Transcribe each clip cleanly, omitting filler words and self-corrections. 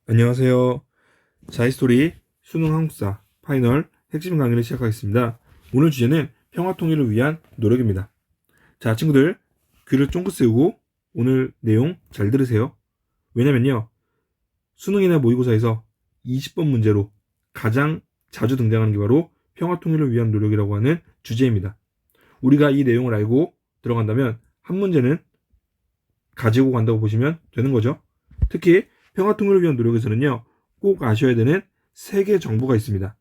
안녕하세요. 자이스토리 수능 한국사 파이널 핵심 강의를 시작하겠습니다. 오늘 주제는 평화통일을 위한 노력입니다. 자, 친구들 귀를 쫑긋 세우고 오늘 내용 잘 들으세요. 왜냐면요, 수능이나 모의고사에서 20번 문제로 가장 자주 등장하는 게 바로 평화통일을 위한 노력이라고 하는 주제입니다. 우리가 이 내용을 알고 들어간다면 한 문제는 가지고 간다고 보시면 되는 거죠. 특히 평화통일을 위한 노력에서는요, 꼭 아셔야 되는 3개 정부가 있습니다.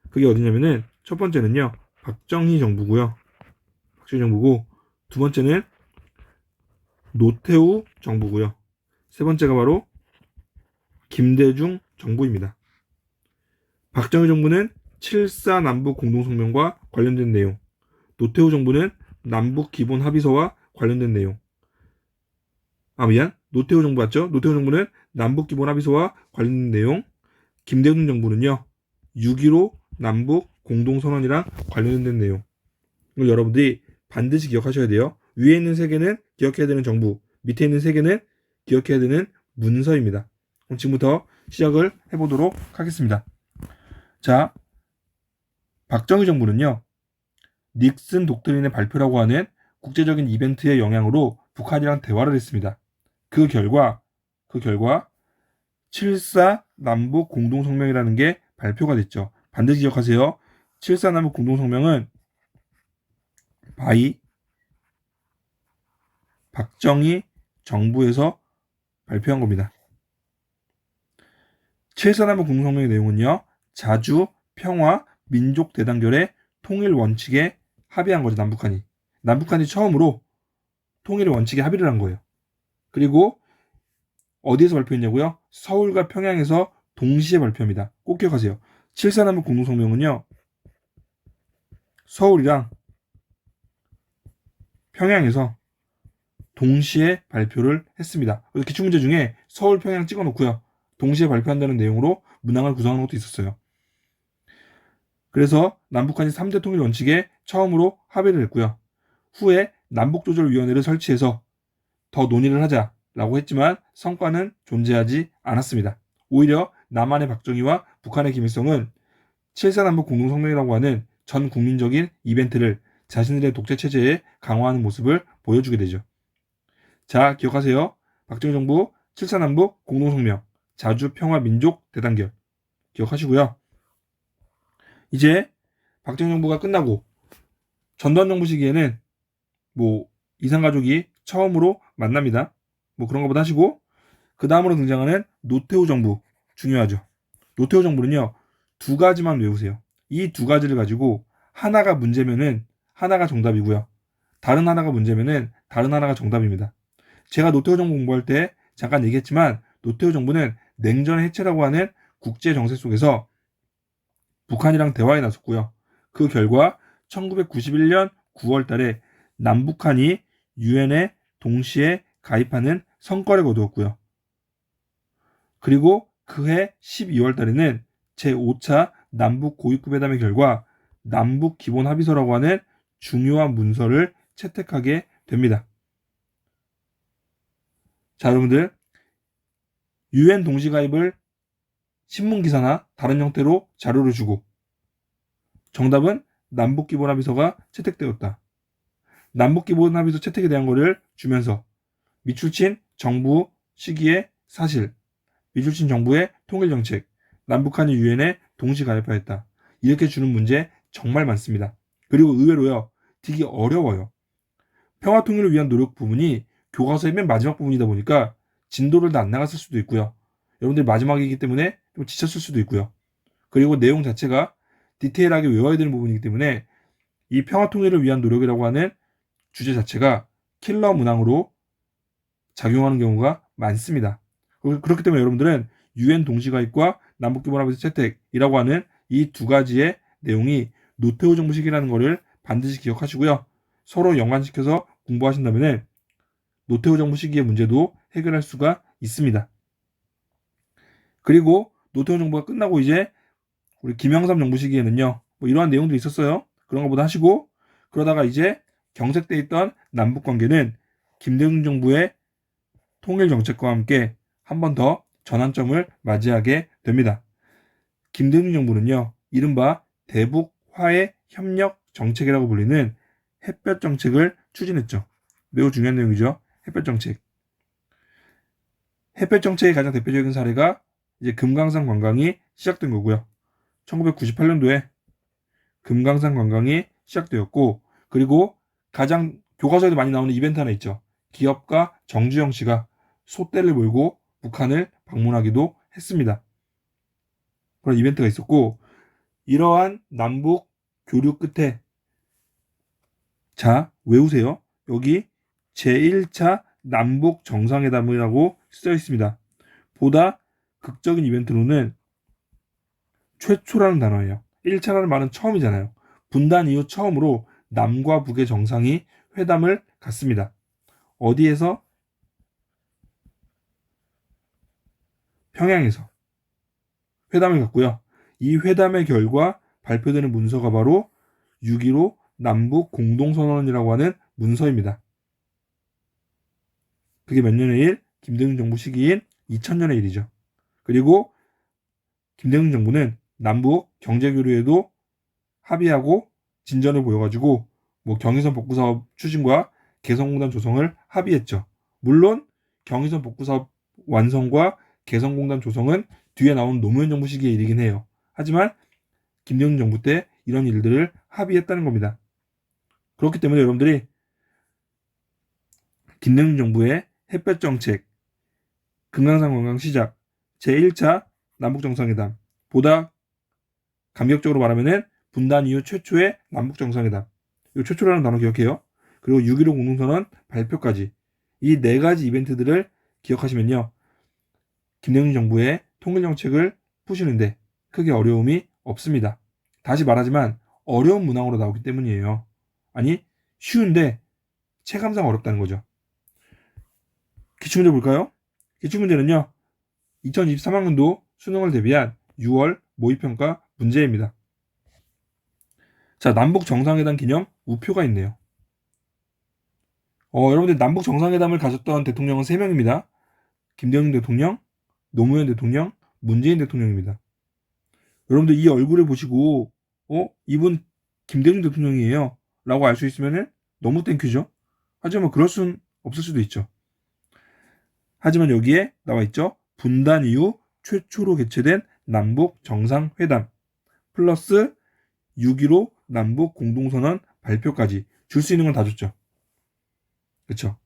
그게 어디냐면은 첫 번째는요, 박정희 정부고요. 박정희 정부고, 두 번째는 노태우 정부고요. 세 번째가 바로 김대중 정부입니다. 박정희 정부는 7.4 남북 공동성명과 관련된 내용, 노태우 정부는 남북 기본 합의서와 관련된 내용, 노태우 정부 맞죠? 노태우 정부는 남북 기본 합의서와 관련된 내용, 김대중 정부는요, 6.15 남북 공동선언이랑 관련된 내용. 이걸 여러분들이 반드시 기억하셔야 돼요. 위에 있는 3개는 기억해야 되는 정부, 밑에 있는 3개는 기억해야 되는 문서입니다. 그럼 지금부터 시작을 해보도록 하겠습니다. 자, 박정희 정부는요, 닉슨 독트린의 발표라고 하는 국제적인 이벤트의 영향으로 북한이랑 대화를 했습니다. 그 결과 7.4 남북 공동성명이라는 게 발표가 됐죠. 반드시 기억하세요. 7.4 남북 공동성명은 바이 박정희 정부에서 발표한 겁니다. 7.4 남북 공동성명의 내용은요, 자주, 평화, 민족 대단결의 통일 원칙에 합의한 거죠. 남북한이 처음으로 통일 원칙에 합의를 한 거예요. 그리고 어디에서 발표했냐고요? 서울과 평양에서 동시에 발표합니다. 꼭 기억하세요. 7.4 남북 공동성명은요, 서울이랑 평양에서 동시에 발표를 했습니다. 그래서 기출문제 중에 서울, 평양 찍어놓고요, 동시에 발표한다는 내용으로 문항을 구성하는 것도 있었어요. 그래서 남북한이 3대 통일 원칙에 처음으로 합의를 했고요. 후에 남북조절위원회를 설치해서 더 논의를 하자라고 했지만 성과는 존재하지 않았습니다. 오히려 남한의 박정희와 북한의 김일성은 7.4 남북 공동성명이라고 하는 전 국민적인 이벤트를 자신들의 독재체제에 강화하는 모습을 보여주게 되죠. 자, 기억하세요. 박정희 정부 7.4 남북 공동성명, 자주 평화 민족 대단결 기억하시고요. 이제 박정희 정부가 끝나고 전두환 정부 시기에는 이산가족이 처음으로 만납니다. 그런 것보다 하시고, 그 다음으로 등장하는 노태우 정부 중요하죠. 노태우 정부는요, 2가지만 외우세요. 이 2가지를 가지고 하나가 문제면은 하나가 정답이고요, 다른 하나가 문제면은 다른 하나가 정답입니다. 제가 노태우 정부 공부할 때 잠깐 얘기했지만, 노태우 정부는 냉전의 해체라고 하는 국제 정세 속에서 북한이랑 대화에 나섰고요. 그 결과 1991년 9월 달에 남북한이 유엔에 동시에 가입하는 성과를 거두었고요. 그리고 그해 12월 달에는 제5차 남북 고위급 회담의 결과 남북 기본 합의서라고 하는 중요한 문서를 채택하게 됩니다. 자, 여러분들, 유엔 동시 가입을 신문 기사나 다른 형태로 자료를 주고, 정답은 남북 기본 합의서가 채택되었다. 남북 기본 합의서 채택에 대한 거를 주면서 미출친 정부 시기의 사실, 미출친 정부의 통일 정책, 남북한이 유엔에 동시 가입하였다. 이렇게 주는 문제 정말 많습니다. 그리고 의외로요, 되게 어려워요. 평화 통일을 위한 노력 부분이 교과서의 맨 마지막 부분이다 보니까 진도를 다 안 나갔을 수도 있고요. 여러분들이 마지막이기 때문에 좀 지쳤을 수도 있고요. 그리고 내용 자체가 디테일하게 외워야 되는 부분이기 때문에 이 평화 통일을 위한 노력이라고 하는 주제 자체가 킬러 문항으로 작용하는 경우가 많습니다. 그렇기 때문에 여러분들은 유엔 동시가입과 남북기본합의서 채택이라고 하는 이 2가지의 내용이 노태우 정부 시기라는 것을 반드시 기억하시고요. 서로 연관시켜서 공부하신다면 노태우 정부 시기의 문제도 해결할 수가 있습니다. 그리고 노태우 정부가 끝나고 이제 우리 김영삼 정부 시기에는요, 이러한 내용들이 있었어요. 그런 것보다 하시고, 그러다가 이제 경색돼 있던 남북 관계는 김대중 정부의 통일 정책과 함께 한 번 더 전환점을 맞이하게 됩니다. 김대중 정부는요, 이른바 대북 화해 협력 정책이라고 불리는 햇볕 정책을 추진했죠. 매우 중요한 내용이죠. 햇볕 정책. 햇볕 정책의 가장 대표적인 사례가 이제 금강산 관광이 시작된 거고요. 1998년도에 금강산 관광이 시작되었고, 그리고 가장 교과서에도 많이 나오는 이벤트 하나 있죠. 기업가 정주영 씨가 소떼를 몰고 북한을 방문하기도 했습니다. 그런 이벤트가 있었고, 이러한 남북 교류 끝에, 자, 외우세요. 여기 제1차 남북 정상회담이라고 쓰여 있습니다. 보다 극적인 이벤트로는 최초라는 단어예요. 1차라는 말은 처음이잖아요. 분단 이후 처음으로 남과 북의 정상이 회담을 갖습니다. 어디에서? 평양에서 회담을 갖고요. 이 회담의 결과 발표되는 문서가 바로 6.15 남북 공동선언이라고 하는 문서입니다. 그게 몇 년의 일? 김대중 정부 시기인 2000년의 일이죠. 그리고 김대중 정부는 남북 경제교류에도 합의하고 진전을 보여가지고 뭐 경의선 복구사업 추진과 개성공단 조성을 합의했죠. 물론 경의선 복구사업 완성과 개성공단 조성은 뒤에 나온 노무현 정부 시기의 일이긴 해요. 하지만 김대중 정부 때 이런 일들을 합의했다는 겁니다. 그렇기 때문에 여러분들이 김대중 정부의 햇볕 정책, 금강산 관광 시작, 제1차 남북정상회담, 보다 감격적으로 말하면은 분단 이후 최초의 남북정상회담, 이 최초라는 단어 기억해요. 그리고 6.15 공동선언 발표까지 이 네 가지 이벤트들을 기억하시면요, 김대중 정부의 통일정책을 푸시는데 크게 어려움이 없습니다. 다시 말하지만 어려운 문항으로 나오기 때문이에요. 아니, 쉬운데 체감상 어렵다는 거죠. 기출문제 볼까요? 기출문제는요, 2023학년도 수능을 대비한 6월 모의평가 문제입니다. 자, 남북 정상회담 기념 우표가 있네요. 여러분들 남북 정상회담을 가졌던 대통령은 3명입니다. 김대중 대통령, 노무현 대통령, 문재인 대통령입니다. 여러분들 이 얼굴을 보시고 이분 김대중 대통령이에요 라고 알 수 있으면 너무 땡큐죠. 하지만 그럴 순 없을 수도 있죠. 하지만 여기에 나와 있죠. 분단 이후 최초로 개최된 남북 정상회담 플러스 6.15 남북 공동선언 발표까지 줄 수 있는 건 다 줬죠. 그쵸?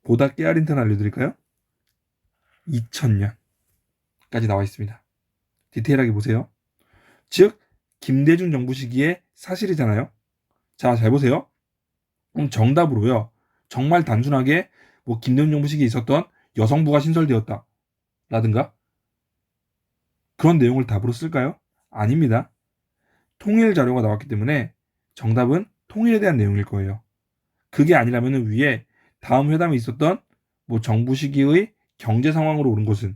보다 깨알인 턴 알려드릴까요? 2000년까지 나와 있습니다. 디테일하게 보세요. 즉 김대중 정부 시기의 사실이잖아요. 자, 잘 보세요. 정답으로요, 정말 단순하게 뭐 김대중 정부 시기에 있었던 여성부가 신설되었다 라든가 그런 내용을 답으로 쓸까요? 아닙니다. 통일 자료가 나왔기 때문에 정답은 통일에 대한 내용일 거예요. 그게 아니라면 위에 다음 회담에 있었던 뭐 정부 시기의 경제 상황으로 오른 것은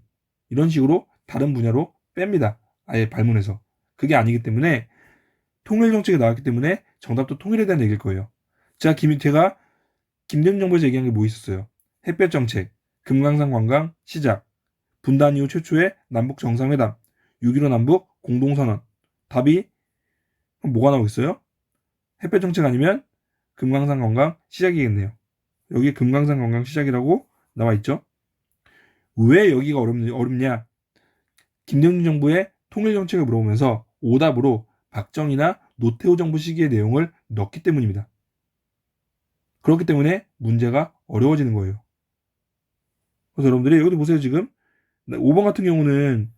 이런 식으로 다른 분야로 뺍니다. 아예 발문해서. 그게 아니기 때문에 통일 정책이 나왔기 때문에 정답도 통일에 대한 얘기일 거예요. 제가 김대중 정부에서 얘기한 게 뭐 있었어요? 햇볕 정책, 금강산 관광 시작, 분단 이후 최초의 남북 정상회담, 6.15 남북 공동선언. 답이 뭐가 나오겠어요? 햇볕 정책 아니면 금강산 관광 시작이겠네요. 여기 금강산 관광 시작이라고 나와 있죠. 왜 여기가 어렵냐? 김대중 정부의 통일 정책을 물어보면서 오답으로 박정희나 노태우 정부 시기의 내용을 넣기 때문입니다. 그렇기 때문에 문제가 어려워지는 거예요. 그래서 여러분들이 여기도 보세요. 지금 5번 같은 경우는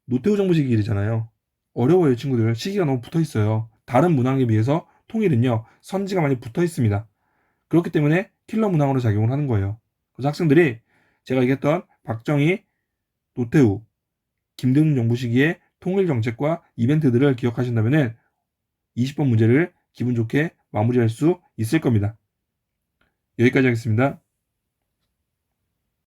노태우 정부 시기 일이잖아요. 어려워요, 친구들. 시기가 너무 붙어 있어요. 다른 문항에 비해서 통일은요, 선지가 많이 붙어 있습니다. 그렇기 때문에 킬러 문항으로 작용을 하는 거예요. 그래서 학생들이 제가 얘기했던 박정희, 노태우, 김대중 정부 시기의 통일 정책과 이벤트들을 기억하신다면 20번 문제를 기분 좋게 마무리할 수 있을 겁니다. 여기까지 하겠습니다.